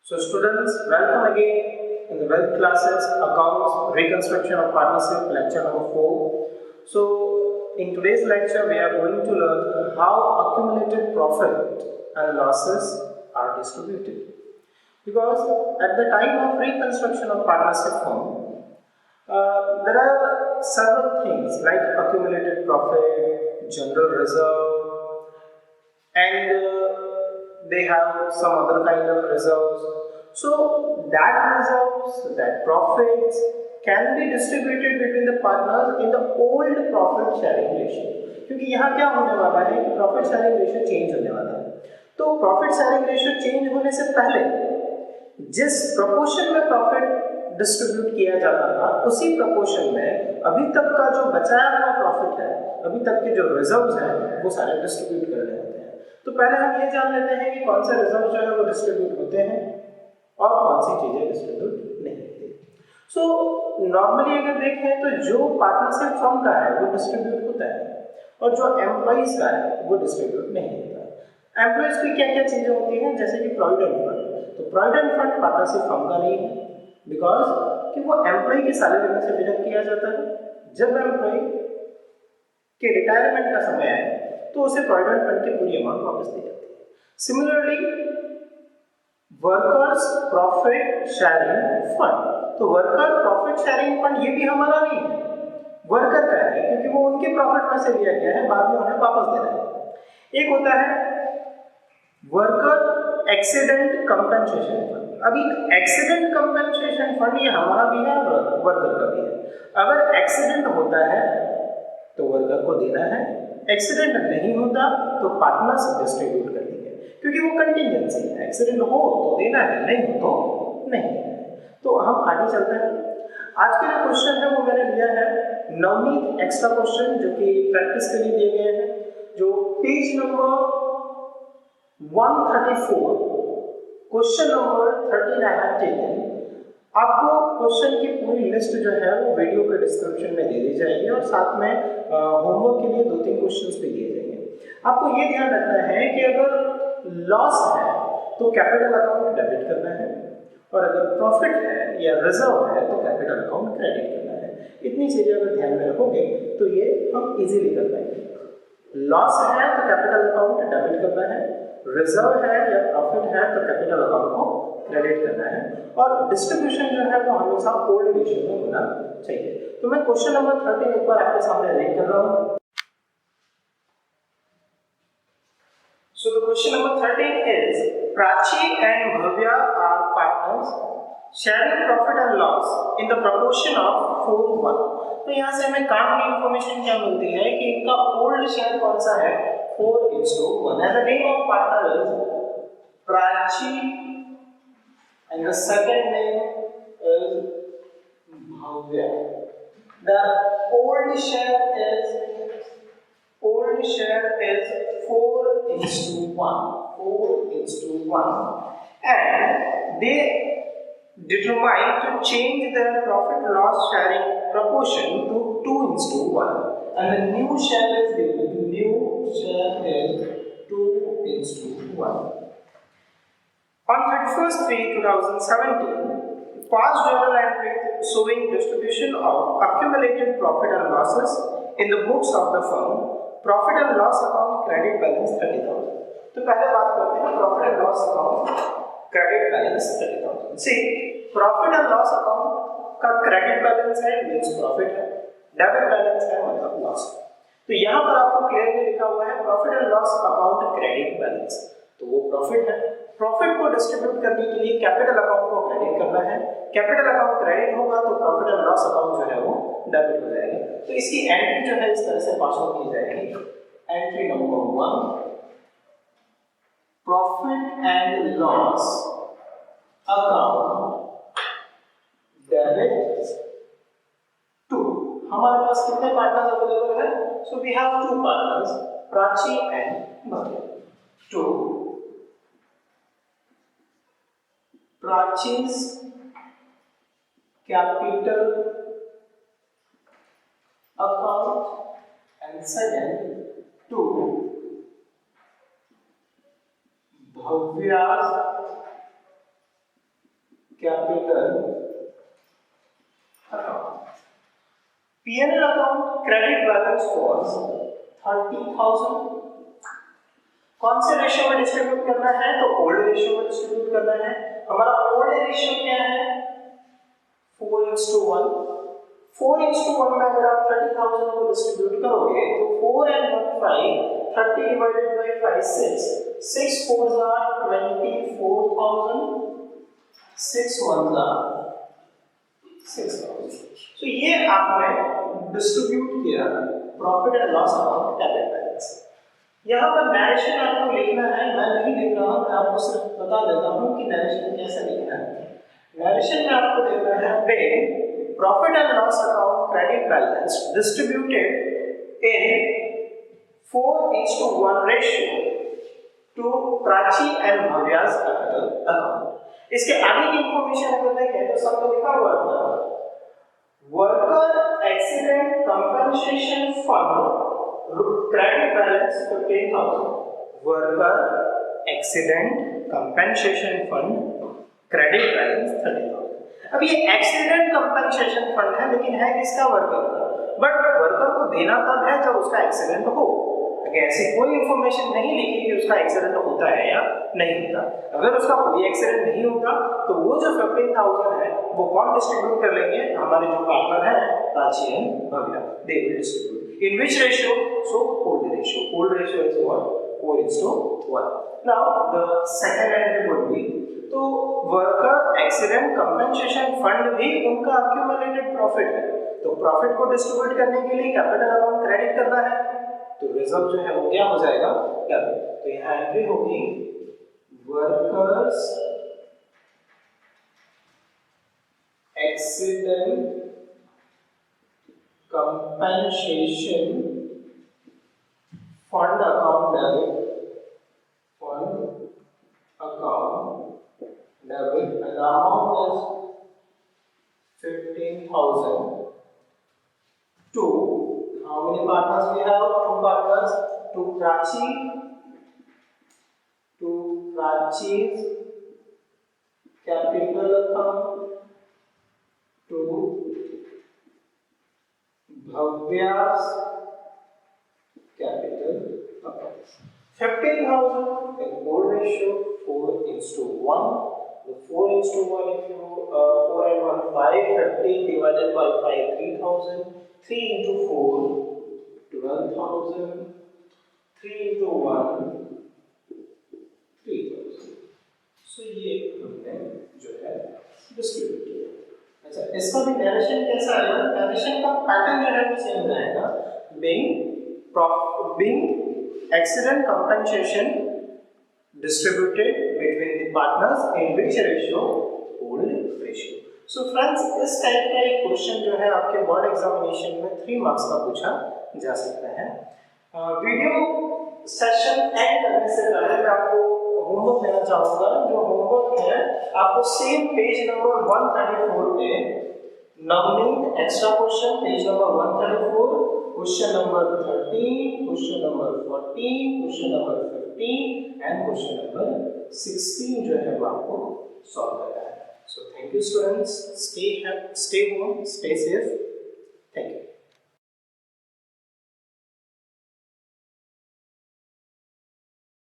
So students, welcome again in the wealth classes, accounts, reconstruction of partnership, lecture number 4. So in today's lecture, we are going to learn how accumulated profit and losses are distributed. Because at the time of reconstruction of partnership firm, there are several things like accumulated profit, general reserve, and they have some other kind of reserves. So that reserves, that profits can be distributed between the partners in the old profit sharing ratio. क्योंकि यहाँ क्या होने वाला है कि profit sharing ratio change होने वाला है। तो प्रॉफिट शेयरिंग रेशियो चेंज होने से पहले जिस प्रोपोर्शन में प्रॉफिट डिस्ट्रीब्यूट किया जाता था उसी प्रोपोर्शन में अभी तक का जो बचाया हुआ प्रॉफिट है, अभी तक के जो रिजर्व्स हैं वो सारे डिस्ट्रीब्यूट करने होते हैं। तो पहले हम ये जान लेते हैं कि कौन से रिजर्व जो है वो डिस्ट्रीब्यूट होते हैं और कौन सी चीजें डिस्ट्रीब्यूट नहीं होती। सो नॉर्मली अगर देखें तो जो पार्टनरशिप फर्म का है वो डिस्ट्रीब्यूट होता है और जो एम्प्लॉइज का है वो डिस्ट्रीब्यूट नहीं होता। एम्प्लॉइज की क्या क्या चीजें होती हैं, जैसे कि प्रोविडेंट फंड। तो प्रोविडेंट फंड पार्टनरशिप फर्म का नहीं है, बिकॉज कि वो एम्प्लॉय की सैलरी में से डिडक्ट किया जाता है। जब एम्प्लॉय के रिटायरमेंट का समय आए तो उसे प्रोविडेंट फंड की पूरी अमाउंट वापस दी जाती है। Similarly workers profit sharing fund, तो वर्कर प्रॉफिट शेयरिंग फंड ये भी हमारा नहीं है, वर्कर का है, क्योंकि वो उनके प्रॉफिट में से लिया गया है, बाद में उन्हें वापस देना है। एक होता है वर्कर एक्सीडेंट कंपनसेशन फंड। अभी एक्सीडेंट कंपनसेशन फंड ये हमारा भी है और वर्कर का भी है। अगर एक्सीडेंट होता है तो वर्कर को देना है, एक्सीडेंट नहीं होता तो पार्टनर्स डिस्ट्रीब्यूट कर देंगे, क्योंकि वो कंटिजेंसी है। एक्सीडेंट हो तो देना है, नहीं हो तो नहीं। तो हम आगे चलते हैं। आज के जो क्वेश्चन है वो मैंने लिया है नवनीत एक्स्ट्रा क्वेश्चन, जो कि प्रैक्टिस के लिए दिए गए हैं, जो page number 134 question number 13 I have taken. आपको क्वेश्चन की पूरी लिस्ट जो है वो वीडियो के डिस्क्रिप्शन में दे दी जाएगी और साथ में होमवर्क के लिए 2-3 क्वेश्चंस भी दिए जाएंगे। आपको ये ध्यान रखना है कि अगर लॉस है तो कैपिटल अकाउंट डेबिट करना है, और अगर प्रॉफिट है या रिजर्व है तो कैपिटल अकाउंट क्रेडिट करना है। इतनी चीजें अगर ध्यान में रखोगे तो ये हम इजीली कर पाएंगे। लॉस है तो कैपिटल अकाउंट डेबिट करना है, रिजर्व है या प्रॉफिट है तो कैपिटल अकाउंट को क्रेडिट करना है, और डिस्ट्रीब्यूशन जो है वो हमेशा ओल्ड रेशियो में होना चाहिए। तो मैं क्वेश्चन नंबर 13 एक बार आपके सामने रीड कर रहा हूँ। So the question number 13 is Prachi and Bhavya are partners sharing profit and loss in the proportion of 4:1। तो यहाँ से हमें काम की इंफॉर्मेशन क्या मिलती है कि इनका ओल्ड शेयर कौन सा है, 4:1, and the name of partner is Prachi and the second name is Bhavya. The old share is 4:1, and they determine to change their profit loss sharing proportion to 2:1, and the new share is 2:1. On 31st May 2017, past journal entries showing distribution of accumulated profit and losses in the books of the firm, profit and loss account credit balance 30,000। तो पहले बात करते हैं profit and loss account credit balance 30,000। See profit and loss account का credit balance है means profit है, debit balance है मतलब लॉस। तो यहाँ पर आपको क्लियरली लिखा हुआ है profit and loss account credit balance, तो वो प्रॉफिट है। प्रॉफिट को डिस्ट्रीब्यूट करने के लिए कैपिटल अकाउंट को क्रेडिट करना है, कैपिटल अकाउंट क्रेडिट होगा तो प्रॉफिट एंड लॉस अकाउंट जो है वो डेबिट हो जाएगा। तो इसकी एंट्री जो है इस तरह से पास आउट की जाएगी। Entry number 1, profit and loss account debit 2। हमारे पास कितने पार्टनर्स अवेलेबल है? So we have 2 partners, Prachi and Bhavya. 2 Prachi's capital account and second 2 Bhavya's capital account. P&L account credit balance was 30,000। कौन से रेशियो में डिस्ट्रीब्यूट करना है? तो ओल्ड रेशियो में डिस्ट्रीब्यूट करना है। हमारा ओल्ड रेशियो क्या है? 4:1। 4:1 में अगर आप 30,000 को डिस्ट्रीब्यूट करोगे तो 4 and 1 5, 30 divided by 5 6, 6 4s are 24,000, 6 1s are 6,000। तो ये आपने डिस्ट्रीब्यूट किया profit and loss account debit balance. यहाँ पर नरेशन आपको लिखना है, मैं नहीं लिख रहा हूँ, मैं आपको सिर्फ बता देता हूँ कि नरेशन कैसे लिखना है। नरेशन में आपको लिखना है पे profit and loss account credit balance distributed in 4:1 ratio to Prachi and Bhavya's capital account. इसके आगे की इंफॉर्मेशन अगर देखें तो सब तो लिखा हुआ था worker accident compensation fund credit balance 15,000। Worker accident compensation fund credit balance 30,000। अब ये एक्सीडेंट कंपनसेशन फंड है, लेकिन है किसका? वर्कर का। बट वर्कर को देना तब है जब उसका एक्सीडेंट हो। ऐसी कोई इंफॉर्मेशन नहीं लिखी कि उसका एक्सीडेंट होता है या नहीं होता। अगर उसका कोई एक्सीडेंट नहीं होता तो वो जो 15,000 है वो कौन डिस्ट्रीब्यूट कर लेंगे? हमारे जो पार्टनर है Prachi and Bhavya, they will distribute. In which ratio? So old ratio. Old ratio is what? 4:1। Now the second entry would be, तो वर्कर एक्सीडेंट कंपनसेशन फंड भी उनका अक्यूमुलेटेड प्रॉफिट है, तो प्रॉफिट को डिस्ट्रीब्यूट करने के लिए कैपिटल अकाउंट क्रेडिट करना है, तो रिजल्ट जो है वो क्या हो जाएगा? डेबिट। तो यहाँ एंट्री होगी workers accident compensation fund account debit, fund account debit, and the amount is 15,000 to how many partners we have? Two partners. To Prachi's capital account, to Bhavya's capital account. 15,000 in old ratio 4:1. The 4:1, if you 4 and 1 5, 15 divided by 5 3,000. 3 into 4 12,000. 3 into 1 3,000. सो ये हमने जो है distribute किया। अच्छा, इसका भी narration कैसा आएगा? नरेशन का पैटर्न जो है वो सेम रहेगा। being accident compensation distributed between the partners in which ratio? Old ratio. So friends, इस टाइप का एक क्वेश्चन जो है आपके बोर्ड एग्जामिनेशन में 3 मार्क्स का पूछा जा सकता है। वीडियो सेशन एंड करने से पहले मैं आपको होमवर्क देना चाहूँगा। जो होमवर्क है आपको सेम पेज नंबर 134 पे Navneet extra question, page number 134, question number 13, question number 14, question number 15 and question number 16 जो है वो आपको सॉल्व करना है। So thank you students, stay home, stay safe, thank you.